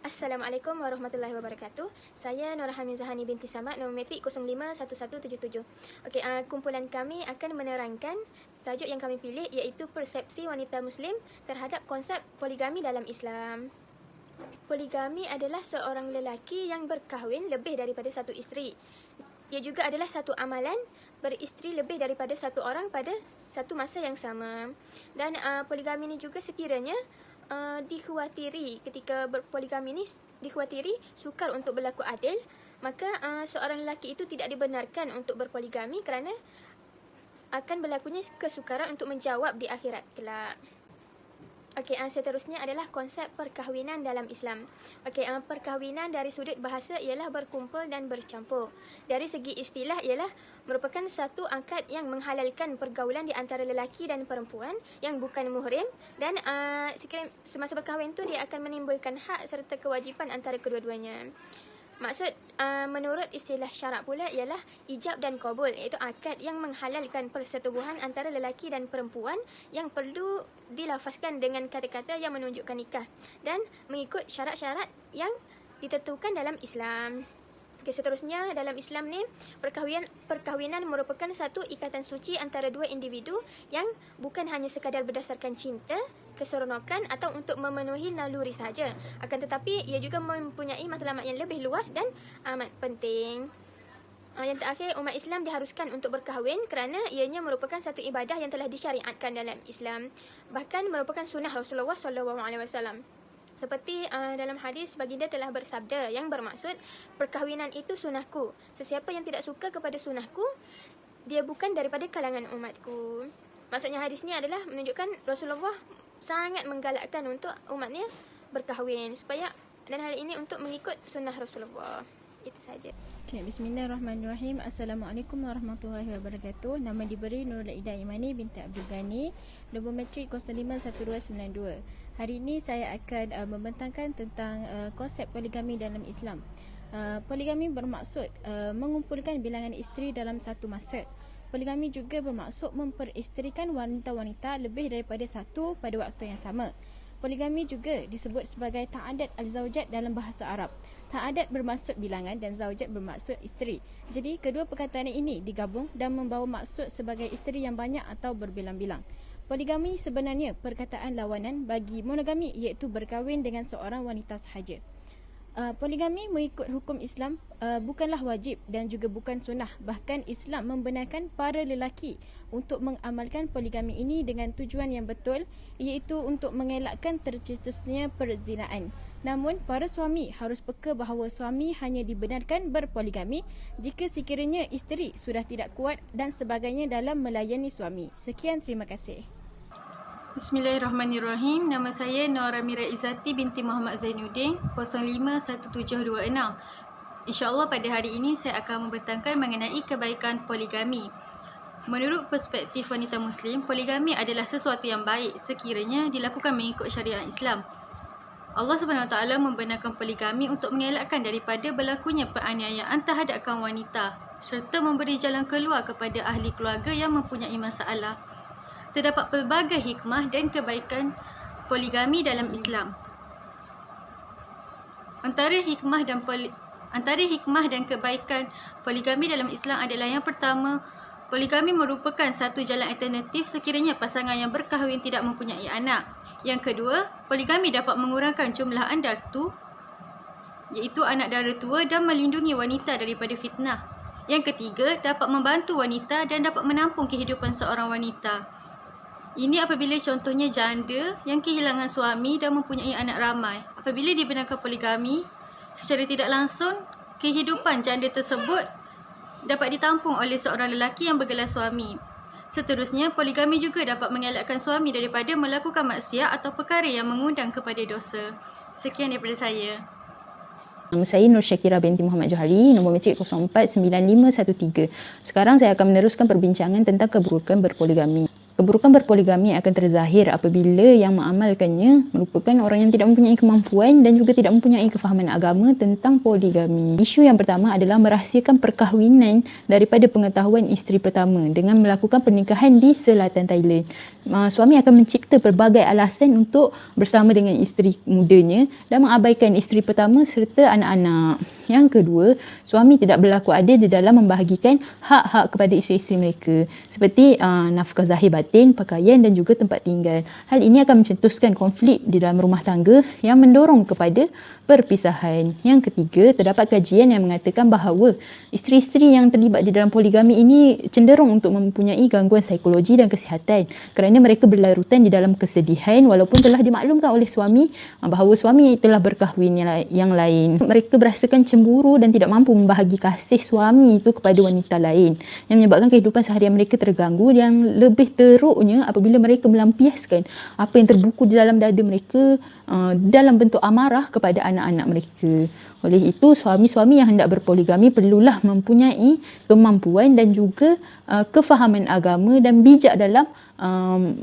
Assalamualaikum warahmatullahi wabarakatuh. Saya Nora Hamizahani binti Samad, nombor metrik 051177. Okey, kumpulan kami akan menerangkan tajuk yang kami pilih iaitu persepsi wanita Muslim terhadap konsep poligami dalam Islam. Poligami adalah seorang lelaki yang berkahwin lebih daripada satu isteri. Ia juga adalah satu amalan beristeri lebih daripada satu orang pada satu masa yang sama. Dan poligami ini juga sekiranya dikhawatiri ketika berpoligami ini dikhawatiri sukar untuk berlaku adil, maka seorang lelaki itu tidak dibenarkan untuk berpoligami kerana akan berlakunya kesukaran untuk menjawab di akhirat kelak. Okey, seterusnya adalah konsep perkahwinan dalam Islam. Okey, perkahwinan dari sudut bahasa ialah berkumpul dan bercampur. Dari segi istilah ialah merupakan satu akad yang menghalalkan pergaulan di antara lelaki dan perempuan yang bukan muhrim, dan semasa berkahwin tu dia akan menimbulkan hak serta kewajipan antara kedua-duanya. Maksud menurut istilah syarak pula ialah ijab dan qabul, iaitu akad yang menghalalkan persetubuhan antara lelaki dan perempuan yang perlu dilafazkan dengan kata-kata yang menunjukkan nikah dan mengikut syarat-syarat yang ditentukan dalam Islam. Okay, seterusnya dalam Islam ni perkahwinan merupakan satu ikatan suci antara dua individu yang bukan hanya sekadar berdasarkan cinta, keseronokan atau untuk memenuhi naluri sahaja, akan tetapi ia juga mempunyai matlamat yang lebih luas dan amat penting. Yang terakhir, umat Islam diharuskan untuk berkahwin kerana ianya merupakan satu ibadah yang telah disyariatkan dalam Islam, bahkan merupakan sunnah Rasulullah SAW. Seperti dalam hadis baginda telah bersabda yang bermaksud perkahwinan itu sunnahku. Sesiapa yang tidak suka kepada sunnahku, dia bukan daripada kalangan umatku. Maksudnya hadis ni adalah menunjukkan Rasulullah sangat menggalakkan untuk umatnya berkahwin dan hal ini untuk mengikut sunnah Rasulullah. Itu saja. Okay, Bismillahirrahmanirrahim. Assalamualaikum warahmatullahi wabarakatuh. Nama diberi Nurul Ida Imani binti Abdul Ghani, nombor matrik 051292. Hari ini saya akan membentangkan tentang konsep poligami dalam Islam. Poligami bermaksud mengumpulkan bilangan isteri dalam satu masa. Poligami juga bermaksud memperisterikan wanita-wanita lebih daripada satu pada waktu yang sama. Poligami juga disebut sebagai ta'addud al-zawjat dalam bahasa Arab. Ta'addud bermaksud bilangan dan zawjat bermaksud isteri. Jadi kedua perkataan ini digabung dan membawa maksud sebagai isteri yang banyak atau berbilang-bilang. Poligami sebenarnya perkataan lawanan bagi monogami, iaitu berkahwin dengan seorang wanita sahaja. Poligami mengikut hukum Islam bukanlah wajib dan juga bukan sunnah. Bahkan Islam membenarkan para lelaki untuk mengamalkan poligami ini dengan tujuan yang betul, iaitu untuk mengelakkan tercetusnya perzinaan. Namun para suami harus peka bahawa suami hanya dibenarkan berpoligami jika sekiranya isteri sudah tidak kuat dan sebagainya dalam melayani suami. Sekian, terima kasih. Bismillahirrahmanirrahim. Nama saya Nora Mira Izzati binti Muhammad Zainuddin, 051726. InsyaAllah pada hari ini saya akan membentangkan mengenai kebaikan poligami. Menurut perspektif wanita Muslim, poligami adalah sesuatu yang baik sekiranya dilakukan mengikut syariat Islam. Allah SWT membenarkan poligami untuk mengelakkan daripada berlakunya penganiayaan terhadap kaum wanita serta memberi jalan keluar kepada ahli keluarga yang mempunyai masalah. Terdapat pelbagai hikmah dan kebaikan poligami dalam Islam. Antara hikmah dan kebaikan poligami dalam Islam adalah yang pertama, poligami merupakan satu jalan alternatif sekiranya pasangan yang berkahwin tidak mempunyai anak. Yang kedua, poligami dapat mengurangkan jumlah andartu, iaitu anak dara tua, dan melindungi wanita daripada fitnah. Yang ketiga, dapat membantu wanita dan dapat menampung kehidupan seorang wanita. Ini apabila contohnya janda yang kehilangan suami dan mempunyai anak ramai. Apabila dibenarkan poligami, secara tidak langsung kehidupan janda tersebut dapat ditampung oleh seorang lelaki yang bergelar suami. Seterusnya, poligami juga dapat mengelakkan suami daripada melakukan maksiat atau perkara yang mengundang kepada dosa. Sekian daripada saya. Nama saya Nur Syakira binti Muhammad Johari, nombor matrik 049513. Sekarang saya akan meneruskan perbincangan tentang keburukan berpoligami. Keburukan berpoligami akan terzahir apabila yang mengamalkannya merupakan orang yang tidak mempunyai kemampuan dan juga tidak mempunyai kefahaman agama tentang poligami. Isu yang pertama adalah merahsiakan perkahwinan daripada pengetahuan isteri pertama dengan melakukan pernikahan di selatan Thailand. Suami akan mencipta pelbagai alasan untuk bersama dengan isteri mudanya dan mengabaikan isteri pertama serta anak-anak. Yang kedua, suami tidak berlaku adil di dalam membahagikan hak-hak kepada isteri-isteri mereka seperti nafkah zahir batin, pakaian dan juga tempat tinggal. Hal ini akan mencetuskan konflik di dalam rumah tangga yang mendorong kepada perpisahan. Yang ketiga, terdapat kajian yang mengatakan bahawa isteri-isteri yang terlibat di dalam poligami ini cenderung untuk mempunyai gangguan psikologi dan kesihatan kerana mereka berlarutan di dalam kesedihan walaupun telah dimaklumkan oleh suami bahawa suami telah berkahwin yang lain. Mereka berasakan cemburu dan tidak mampu membahagi kasih suami itu kepada wanita lain yang menyebabkan kehidupan seharian mereka terganggu dan lebih teruknya apabila mereka melampiaskan apa yang terbuku di dalam dada mereka dalam bentuk amarah kepada anak-anak mereka. Oleh itu, suami-suami yang hendak berpoligami perlulah mempunyai kemampuan dan juga kefahaman agama dan bijak dalam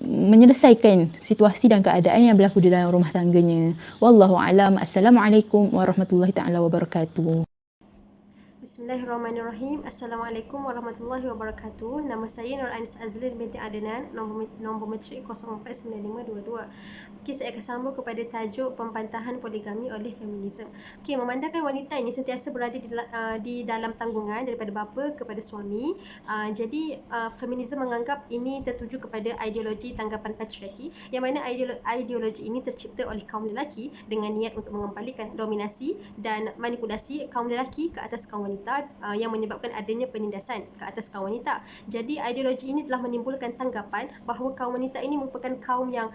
menyelesaikan situasi dan keadaan yang berlaku di dalam rumah tangganya. Wallahu a'lam. Assalamualaikum warahmatullahi taala wabarakatuh. Bismillahirrahmanirrahim. Assalamualaikum warahmatullahi wabarakatuh. Nama saya Nur Anis Azlin binti Adnan, nombor metrik 049522. Okey, saya akan sambung kepada tajuk pembantahan poligami oleh feminisme. Okey, memandangkan wanita ini sentiasa berada di dalam tanggungan daripada bapa kepada suami. Jadi feminisme menganggap ini tertuju kepada ideologi tanggapan patriarki yang mana ideologi ini tercipta oleh kaum lelaki dengan niat untuk mengembalikan dominasi dan manipulasi kaum lelaki ke atas kaum wanita yang menyebabkan adanya penindasan ke atas kaum wanita. Jadi ideologi ini telah menimbulkan tanggapan bahawa kaum wanita ini merupakan kaum yang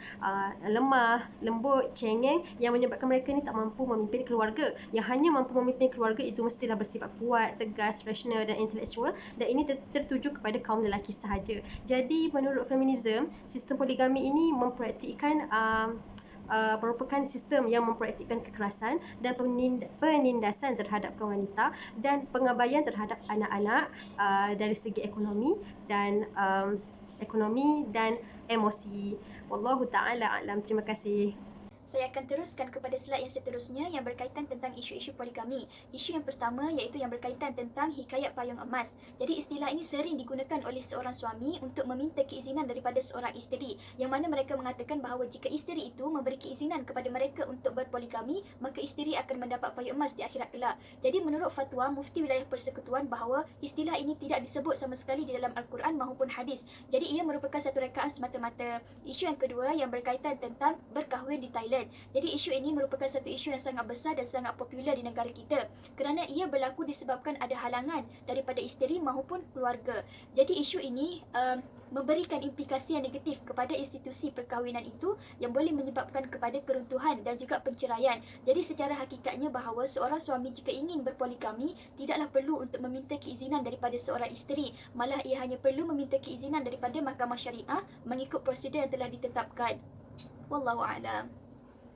lemah, lembut, cengeng yang menyebabkan mereka ni tak mampu memimpin keluarga. Yang hanya mampu memimpin keluarga itu mestilah bersifat kuat, tegas, rasional dan intelektual dan ini tertuju kepada kaum lelaki sahaja. Jadi menurut feminisme, sistem poligami ini mempraktikkan merupakan sistem yang mempraktikkan kekerasan dan penindasan terhadap kaum wanita dan pengabaian terhadap anak-anak dari segi ekonomi dan emosi. Wallahu ta'ala a'lam. Terima kasih. Saya akan teruskan kepada slide yang seterusnya yang berkaitan tentang isu-isu poligami. Isu yang pertama iaitu yang berkaitan tentang hikayat payung emas. Jadi istilah ini sering digunakan oleh seorang suami untuk meminta keizinan daripada seorang isteri, yang mana mereka mengatakan bahawa jika isteri itu memberi keizinan kepada mereka untuk berpoligami, maka isteri akan mendapat payung emas di akhirat kelak. Jadi menurut fatwa Mufti Wilayah Persekutuan bahawa istilah ini tidak disebut sama sekali di dalam Al-Quran maupun hadis. Jadi ia merupakan satu rekaan semata-mata. Isu yang kedua yang berkaitan tentang berkahwin di Thailand. Jadi isu ini merupakan satu isu yang sangat besar dan sangat popular di negara kita kerana ia berlaku disebabkan ada halangan daripada isteri maupun keluarga. Jadi isu ini memberikan implikasi yang negatif kepada institusi perkahwinan itu yang boleh menyebabkan kepada keruntuhan dan juga penceraian. Jadi secara hakikatnya bahawa seorang suami jika ingin berpoligami tidaklah perlu untuk meminta keizinan daripada seorang isteri, malah ia hanya perlu meminta keizinan daripada mahkamah syariah mengikut prosedur yang telah ditetapkan. Wallahu a'lam.